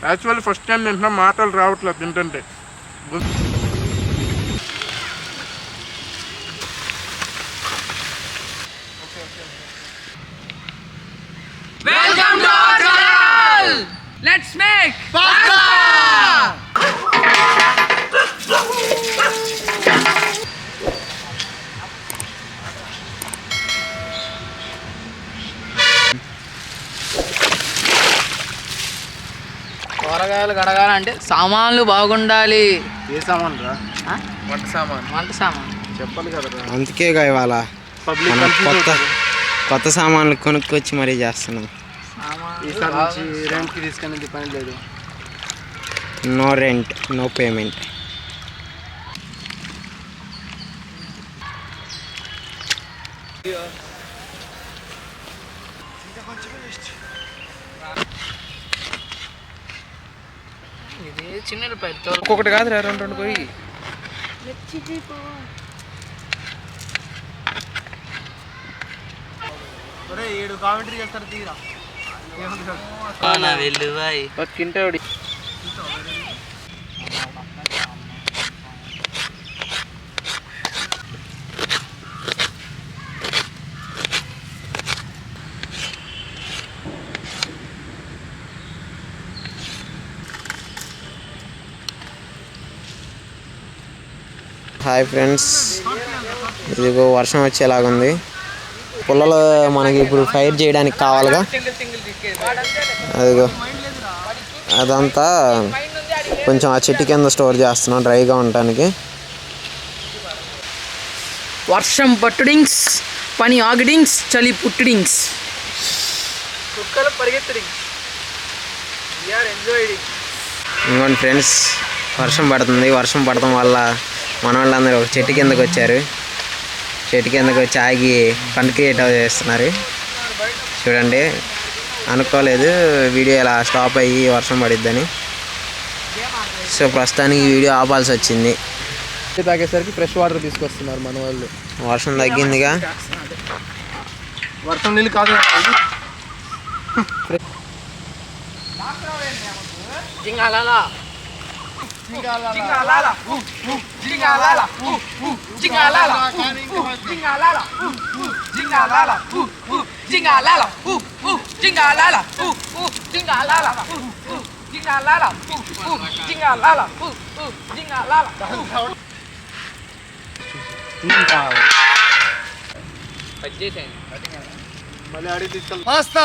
Actually first time తింటున్నా, మాటలు రావట్లేదు తింటుంటే. Welcome to our channel. Let's make pasta. కూరగాయలు కడగాలంటే సామాన్లు బాగుండాలి. ఏ సామాన్ రా? వంట సామాన్ చెప్పాలి కదా. అందుకే ఇవాళ కొత్త సామాన్లు కొనుక్కొచ్చి మరీ చేస్తున్నాం. ఈసారి నుంచి రెంట్కి తీసుకునేది పని లేదు. No rent, no payment. ఇది చిన్న ఒక్కొక్కటి కాదు, రెండు పోయి. ఏడు కామెంటరీ చేస్తారు తీరా. తింటాడు. హాయ్ ఫ్రెండ్స్, ఇదిగో వర్షం వచ్చేలాగుంది. పుల్లలు మనకి ఇప్పుడు ఫైర్ చేయడానికి కావాలిగా, అదిగో అదంతా కొంచెం ఆ చెట్టు కింద స్టోర్ చేస్తున్నాం డ్రైగా ఉండటానికి. వర్షం పట్టుడింగ్స్, పని ఆగిడింగ్స్, చలి పుట్టిడింగ్స్, కుక్కలు పరిగెత్తడింగ్స్. ఇంకోండి ఫ్రెండ్స్, వర్షం పడుతుంది. వర్షం పడటం వల్ల మన వాళ్ళందరూ ఒక చెట్టు కిందకు వచ్చారు. చెట్టు కిందకు వచ్చి ఆగి ఫన్ క్రియేట్ చేస్తున్నారు. చూడండి, అనుకోలేదు వీడియో ఇలా స్టాప్ అయ్యి వర్షం పడిద్దని. సో ప్రస్తుతానికి ఈ వీడియో ఆపాల్సి వచ్చింది. తాగేసరికి ఫ్రెష్ వాటర్ తీసుకొస్తున్నారు మన వాళ్ళు. వర్షం తగ్గిందిగా. వర్షం నీళ్ళు కాదు, మళ్ళీ అడిగి తీసుకెళ్ళి పాస్తా.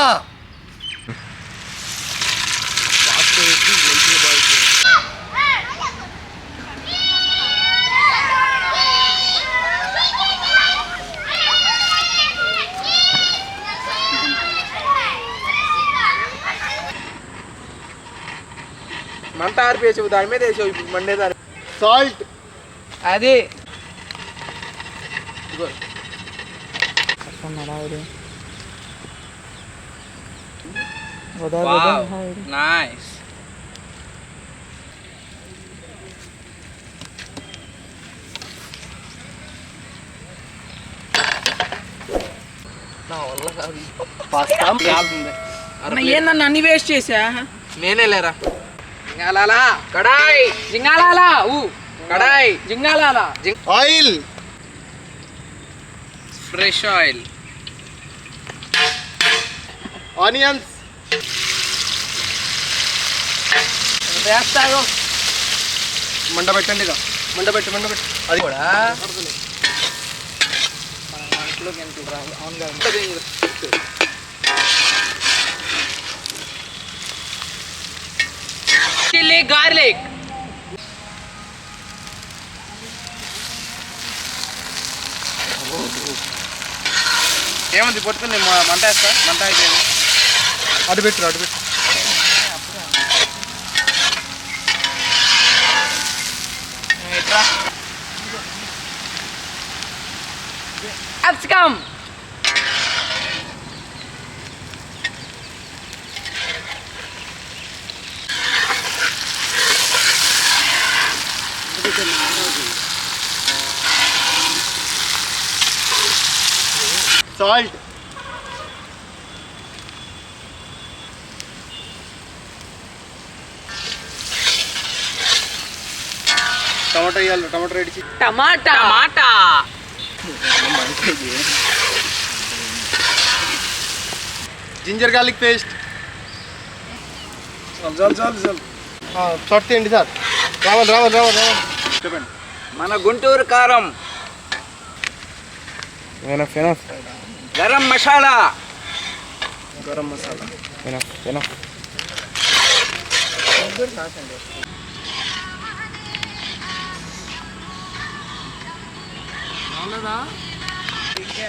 మంట ఆరిపేసావు, దాని మీద వేసావు. ఇప్పుడు మండే దాని సాల్ట్ అది నైస్. ఏందన్నా అన్ని వేస్ట్ చేసా? నేనే లేరా. జింగాలాలా కడాయి, జింగాలాలా కడాయి, జింగాలాలా ఆయిల్, ఫ్రెష్ ఆయిల్, ఆనియన్స్ వేస్తాడు. మంట పెట్టండి, మంట పెట్టి అది కూడా చిల్లీ గార్లిక్, ఏముంది పొట్టుకుని మంట వేస్తా. మంట అయిపోయింది. అటు పెట్టు. క్యాప్సికమ్, సాల్ట్, టమాటా వేయాలి, టమాటా రెడీ. టమాటా టమాటా జింజర్ గార్లిక్ పేస్ట్. చాలు చాలు చాలు షార్ట్ తీయండి సార్. రావాలి రావాలి రావాలి రావాలి. చెప్పండి. మన గుంటూరు కారం, enough enough. Garam masala, garam masala enough enough.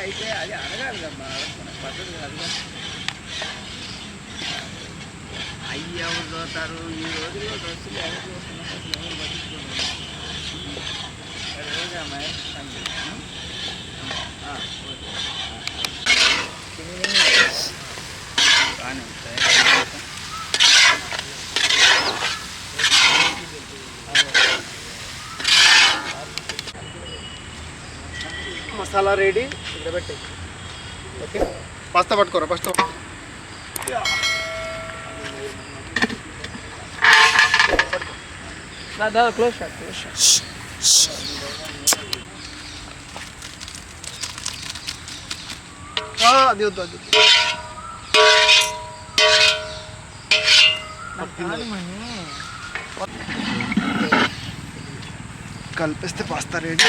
అయితే అది అడగాలి కదా, పద్ధతి కాదు. అయ్యి ఎవరు చూస్తారు ఈ రోజుల్లో? డ్రెస్సులు ఎవరు చూస్తున్నారు? ఎవరు పట్టించుకున్నారు? మసాలా రెడీ. ఇక్కడ పెట్టి ఓకే. పాస్తా పట్టుకోరా first. Close shot, close shot. అది వద్దు అది కలిపేస్తే పాస్తా రెడీ.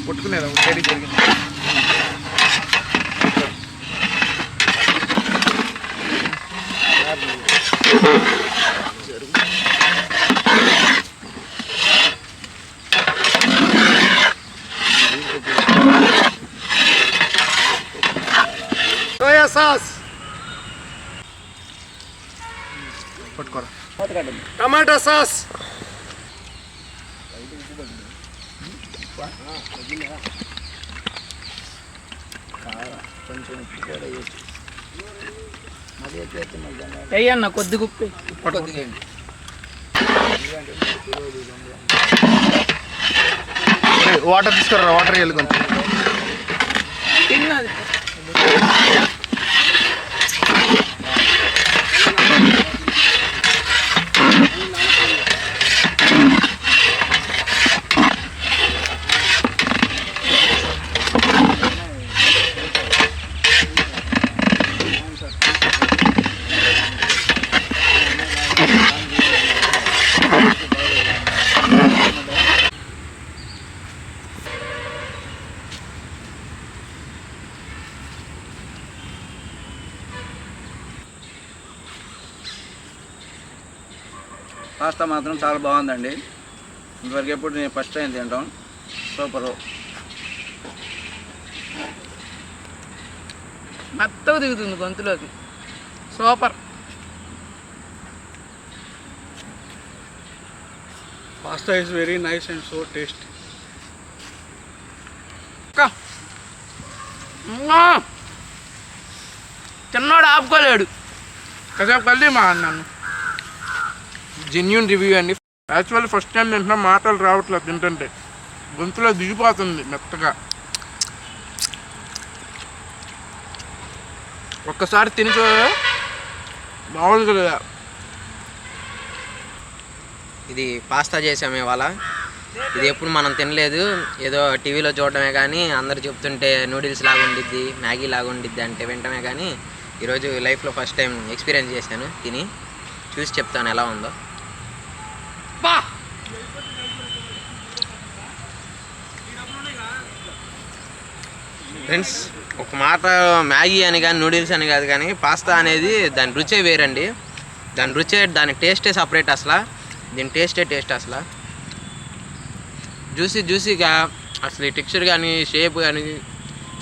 కొట్టుకునేదా రెడీ జరిగింది. సోయా సాస్ పట్టుకోరా. టమాటా సాస్. అయ్యన్న కొద్ది గుప్పి వాటర్ తీసుకురా. వాటర్ వెళ్ళి కొంచెం. తిన్నది. పాస్తా మాత్రం చాలా బాగుందండి. ఇంతవరకు ఎప్పుడు నేను ఫస్ట్ టైం తింటాం. సూపరు. మెత్తగా దిగుతుంది గొంతులోకి. Super. Pasta is very nice and so tasty. చిన్నోడు ఆపుకోలేడు. కాసేపు కలిసి మా అన్నాను. జెన్యూన్ రివ్యూ అండి. యాక్చువల్లీ ఫస్ట్ టైం తింటున్నా, మాటలు రావట్లేదు తింటుంటే. గొంతులో దిగిపోతుంది మెత్తగా. ఒక్కసారి తిని బాగుంది కదా. ఇది పాస్తా చేసాము ఇవాళ. ఇది ఎప్పుడు మనం తినలేదు, ఏదో టీవీలో చూడటమే కానీ, అందరు చెప్తుంటే నూడిల్స్ లాగా ఉండిద్ది, మ్యాగీ లాగా ఉండిద్ది అంటే వింటమే కానీ, ఈరోజు లైఫ్లో ఫస్ట్ టైం ఎక్స్పీరియన్స్ చేశాను. తిని చూసి చెప్తాను ఎలా ఉందో. ఫ్రెండ్స్, ఒక మాట, మ్యాగీ అని కానీ నూడిల్స్ అని కాదు కానీ పాస్తా అనేది దాని రుచే వేరండి. దాని రుచే, దాని టేస్టే సపరేట్. అసలు దీని టేస్ట్ అసలు జ్యూసీగా, అసలు ఈ టెక్స్చర్ కానీ షేప్ కానీ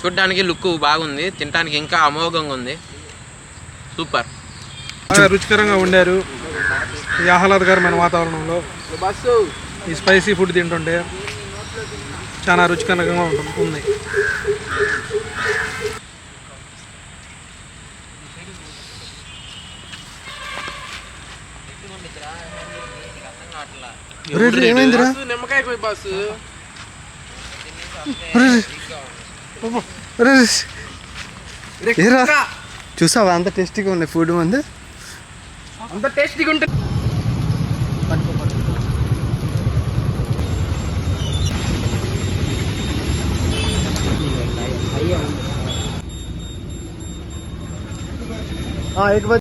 చూడడానికి లుక్ బాగుంది, తినడానికి ఇంకా అమోఘంగా ఉంది. సూపర్. రుచికరంగా ఉండారు. ఈ ఆహ్లాదకరమైన వాతావరణంలో ఈ స్పైసీ ఫుడ్ తింటుంటే చాలా రుచికరంగా ఉంది. ఏమైందిరా? నిమ్మకాయ బాసు ఏరా చూసావా అంత టేస్టీగా ఉన్నాయి ఫుడ్ మంది. అంత టేస్టీగా ఉంటుంది. एक बार